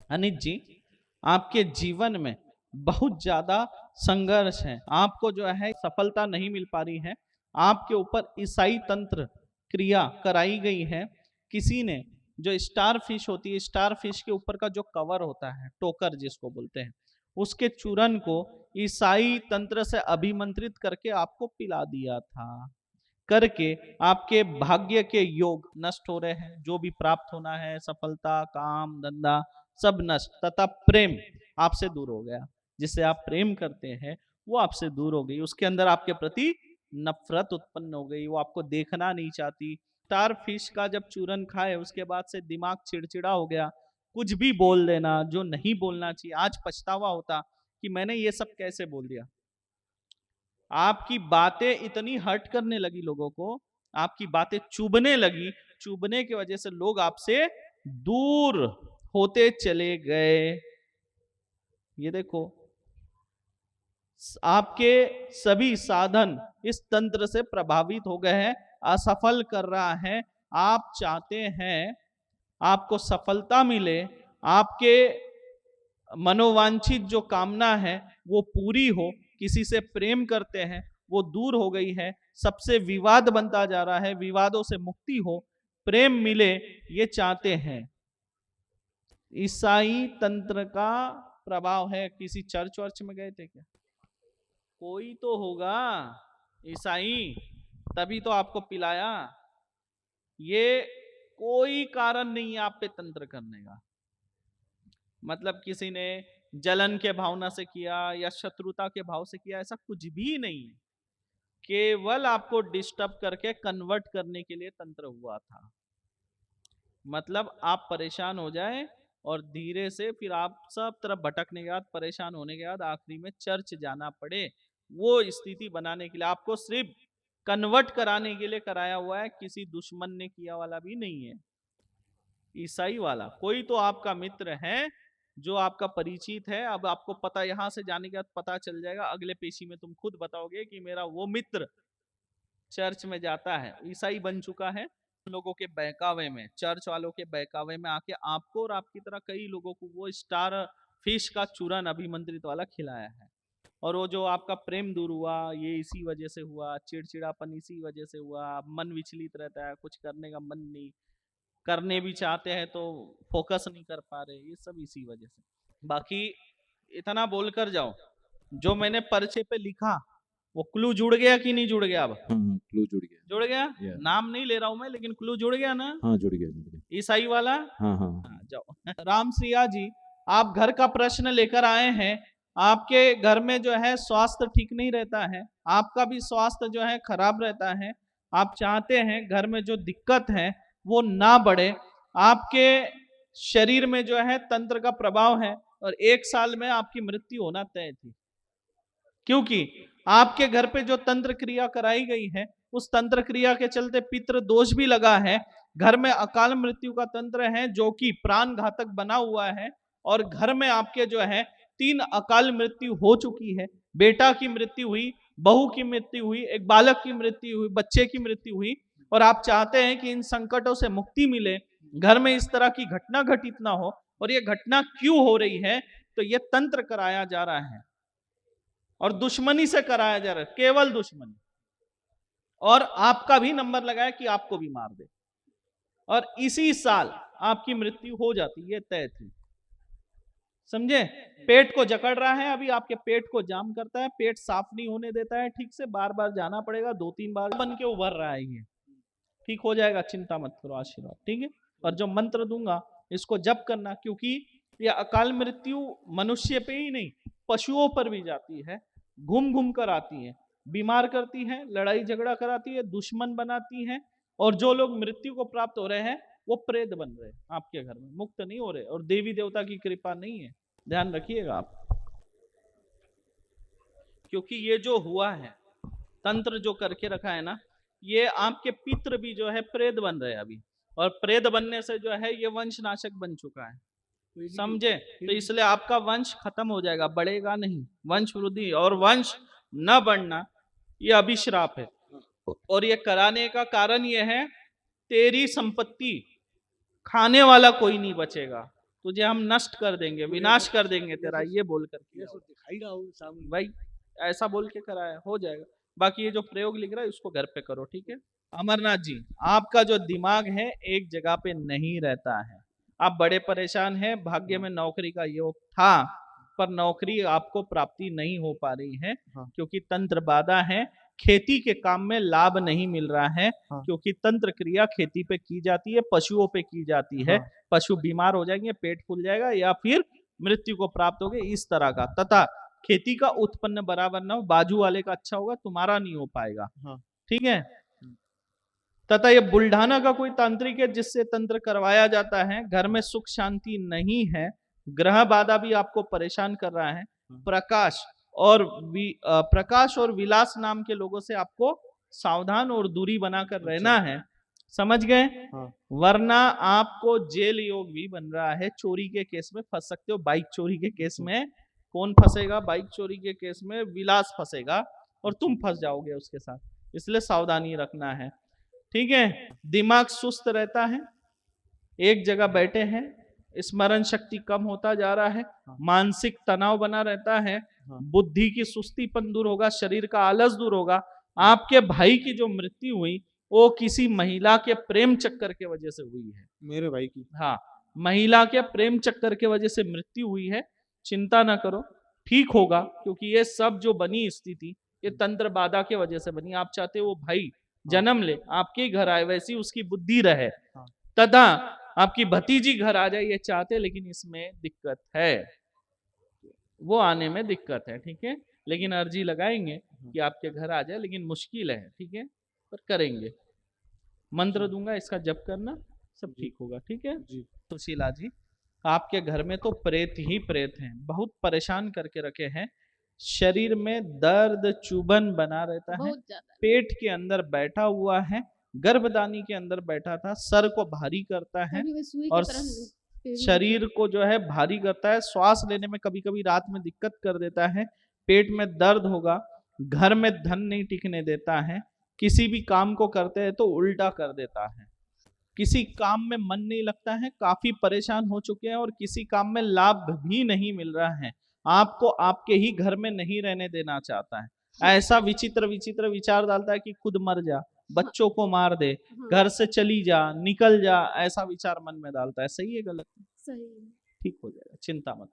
अनित जी, आपके जीवन में बहुत ज्यादा संघर्ष है, आपको जो है सफलता नहीं मिल पा रही है, आपके ऊपर ईसाई तंत्र क्रिया कराई गई है। किसी ने जो स्टार फिश होती है, स्टार फिश के ऊपर का जो कवर होता है, टोकर जिसको बोलते हैं, उसके चूरन को ईसाई तंत्र से अभिमंत्रित करके आपको पिला दिया था। करके आपके भाग्य के योग नष्ट हो रहे हैं, जो भी प्राप्त होना है, सफलता, काम, धंधा, सब नष्ट, तथा प्रेम आपसे दूर हो गया। जिससे आप प्रेम करते हैं वो आपसे दूर हो गई, उसके अंदर आपके प्रति नफरत उत्पन्न हो गई, वो आपको देखना नहीं चाहती। स्टार फिश का जब चूरन खाए उसके बाद से दिमाग चिड़चिड़ा हो गया, कुछ भी बोल देना जो नहीं बोलना चाहिए। आज पछतावा होता कि मैंने ये सब कैसे बोल दिया। आपकी बातें इतनी हर्ट करने लगी लोगों को, आपकी बातें चुभने लगी, चुभने की वजह से लोग आपसे दूर होते चले गए। ये देखो, आपके सभी साधन इस तंत्र से प्रभावित हो गए हैं, असफल कर रहा है। आप चाहते हैं आपको सफलता मिले, आपके मनोवांछित जो कामना है वो पूरी हो, किसी से प्रेम करते हैं वो दूर हो गई है, सबसे विवाद बनता जा रहा है, विवादों से मुक्ति हो, प्रेम मिले, ये चाहते हैं। ईसाई तंत्र का प्रभाव है। किसी चर्च वर्च में गए थे क्या? कोई तो होगा ईसाई, तभी तो आपको पिलाया। ये कोई कारण नहीं है आप पे तंत्र करने का। मतलब किसी ने जलन के भावना से किया या शत्रुता के भाव से किया, ऐसा कुछ भी नहीं है। केवल आपको डिस्टर्ब करके कन्वर्ट करने के लिए तंत्र हुआ था। मतलब आप परेशान हो जाए और धीरे से फिर आप सब तरफ भटकने के बाद, परेशान होने के बाद आखिरी में चर्च जाना पड़े, वो स्थिति बनाने के लिए आपको सिर्फ कन्वर्ट कराने के लिए कराया हुआ है। किसी दुश्मन ने किया वाला भी नहीं है। ईसाई वाला कोई तो आपका मित्र है जो आपका परिचित है। अब आपको पता, यहां से जाने के बाद पता चल जाएगा, अगले पेशी में तुम खुद बताओगे कि मेरा वो मित्र चर्च में जाता है, ईसाई बन चुका है। लोगों के बहकावे में, चर्च वालों के बहकावे में आके आपको और आपकी तरह कई लोगों को वो स्टार फिश का चूरन अभिमंत्रित वाला खिलाया है। और वो जो आपका प्रेम दूर हुआ, ये इसी वजह से हुआ, चिड़चिड़ापन इसी वजह से हुआ, मन विचलित रहता है, कुछ करने का मन नहीं, करने भी चाहते हैं तो फोकस नहीं कर पा रहे, ये सब इसी वजह से। बाकी इतना बोलकर जाओ, जो मैंने पर्चे पे लिखा वो क्लू जुड़ गया कि नहीं जुड़ गया? अब क्लू जुड़ गया। जुड़ गया। नाम नहीं ले रहा हूं मैं, लेकिन क्लू जुड़ गया ना? हाँ जुड़ गया। ईसाई वाला। हाँ। जाओ। राम सिया जी, आप घर का प्रश्न लेकर आए हैं। आपके घर में जो है स्वास्थ्य ठीक नहीं रहता है, आपका भी स्वास्थ्य जो है खराब रहता है। आप चाहते हैं घर में जो दिक्कत है वो ना बढ़े। आपके शरीर में जो है तंत्र का प्रभाव है और 1 साल में आपकी मृत्यु होना तय थी, क्योंकि आपके घर पे जो तंत्र क्रिया कराई गई है उस तंत्र क्रिया के चलते पितृ दोष भी लगा है। घर में अकाल मृत्यु का तंत्र है जो कि प्राण घातक बना हुआ है, और घर में आपके जो है 3 अकाल मृत्यु हो चुकी है। बेटा की मृत्यु हुई, बहू की मृत्यु हुई, एक बालक की मृत्यु हुई, बच्चे की मृत्यु हुई। और आप चाहते हैं कि इन संकटों से मुक्ति मिले, घर में इस तरह की घटना घटित ना हो। और ये घटना क्यों हो रही है? तो ये तंत्र कराया जा रहा है और दुश्मनी से कराया जा रहा है, केवल दुश्मनी। और आपका भी नंबर लगाया कि आपको भी मार दे, और इसी साल आपकी मृत्यु हो जाती, ये तय थी। समझे? पेट को जकड़ रहा है, अभी आपके पेट को जाम करता है, पेट साफ नहीं होने देता है ठीक से, बार बार जाना पड़ेगा, 2-3 बार बन के उभर रहा है ये। ठीक हो जाएगा, चिंता मत करो, आशीर्वाद, ठीक है। और जो मंत्र दूंगा इसको जप करना, क्योंकि यह अकाल मृत्यु मनुष्य पे ही नहीं, पशुओं पर भी जाती है, घूम घूम कर आती है, बीमार करती है, लड़ाई झगड़ा कराती है, दुश्मन बनाती है। और जो लोग मृत्यु को प्राप्त हो रहे हैं वो प्रेत बन रहे हैं आपके घर में, मुक्त नहीं हो रहे, और देवी देवता की कृपा नहीं है, ध्यान रखिएगा आप। क्योंकि ये जो हुआ है, तंत्र जो करके रखा है ना, ये आपके पितृ भी जो है प्रेत बन रहे हैं अभी, और प्रेत बनने से जो है ये वंश नाशक बन चुका है, समझे? तो इसलिए आपका वंश खत्म हो जाएगा, बढ़ेगा नहीं, वंश वृद्धि और वंश न बढ़ना ये अभिश्राप है। और ये कराने का कारण ये है, तेरी संपत्ति खाने वाला कोई नहीं बचेगा, तुझे हम नष्ट कर देंगे, विनाश कर देंगे तेरा, ये बोल कर ये किया सब दिखाई रहा हूँ सामने। भाई, ऐसा बोल के कराया, हो जाएगा। बाकी ये जो प्रयोग लिख रहा है उसको घर पे करो, ठीक है। अमरनाथ जी, आपका जो दिमाग है एक जगह पे नहीं रहता है, आप बड़े परेशान हैं, भाग्य में नौकरी का योग था पर नौकरी आपको प्राप्ति नहीं हो पा रही है, हाँ। क्योंकि तंत्र बाधा है, खेती के काम में लाभ नहीं मिल रहा है, हाँ। क्योंकि तंत्र क्रिया खेती पे की जाती है, पशुओं पे की जाती है, हाँ। पशु बीमार हो जाएंगे, पेट फूल जाएगा या फिर मृत्यु को प्राप्त होगे, इस तरह का। तथा खेती का उत्पन्न बराबर ना हो, बाजू वाले का अच्छा होगा, तुम्हारा नहीं हो पाएगा। हाँ। ठीक है। तथा ये बुल्ढाना का कोई तांत्रिक है जिससे तंत्र करवाया जाता है, घर में सुख शांति नहीं है, ग्रह बाधा भी आपको परेशान कर रहा है, प्रकाश और विलास नाम के लोगों से आपको सावधान और दूरी बनाकर रहना है, समझ गए। हाँ। वरना आपको जेल योग भी बन रहा है, चोरी के केस में फंस सकते हो। बाइक चोरी के केस में कौन फंसेगा? बाइक चोरी के केस में विलास फंसेगा और तुम फंस जाओगे उसके साथ, इसलिए सावधानी रखना है, ठीक है। दिमाग सुस्त रहता है, एक जगह बैठे हैं, स्मरण शक्ति कम होता जा रहा है, मानसिक तनाव बना रहता है, बुद्धि की सुस्तीपन दूर होगा, शरीर का आलस दूर होगा। आपके भाई की जो मृत्यु हुई वो किसी महिला के प्रेम चक्कर के वजह से हुई है। मेरे भाई की? हाँ, महिला के प्रेम चक्कर के वजह से मृत्यु हुई है। चिंता ना करो, ठीक होगा, क्योंकि ये सब जो बनी स्थिति ये तंत्र बाधा के वजह से बनी। आप चाहते हो वो भाई जन्म ले, आपके घर आए, वैसी उसकी बुद्धि रहे, तथा आपकी भतीजी घर आ जाए, ये चाहते, लेकिन इसमें दिक्कत है, वो आने में दिक्कत है, ठीक है। लेकिन अर्जी लगाएंगे कि आपके घर आ जाए, लेकिन मुश्किल है, ठीक है, पर करेंगे। मंत्र दूंगा, इसका जप करना, सब ठीक होगा, ठीक है जी। सुशीला जी, आपके घर में तो प्रेत ही प्रेत हैं, बहुत परेशान करके रखे हैं, शरीर में दर्द चुभन बना रहता है, पेट के अंदर बैठा हुआ है, गर्भदानी के अंदर बैठा था, सर को भारी करता है और शरीर को जो है भारी करता है, श्वास लेने में कभी कभी रात में दिक्कत कर देता है, पेट में दर्द होगा, घर में धन नहीं टिकने देता है, किसी भी काम को करते हैं तो उल्टा कर देता है, किसी काम में मन नहीं लगता है, काफी परेशान हो चुके हैं और किसी काम में लाभ भी नहीं मिल रहा है, आपको आपके ही घर में नहीं रहने देना चाहता है, ऐसा विचित्र विचित्र विचार डालता है कि खुद मर जा, बच्चों को मार दे, घर से चली जा, निकल जा, ऐसा विचार मन में डालता है। सही है गलत? सही। ठीक हो जाएगा, चिंता मत।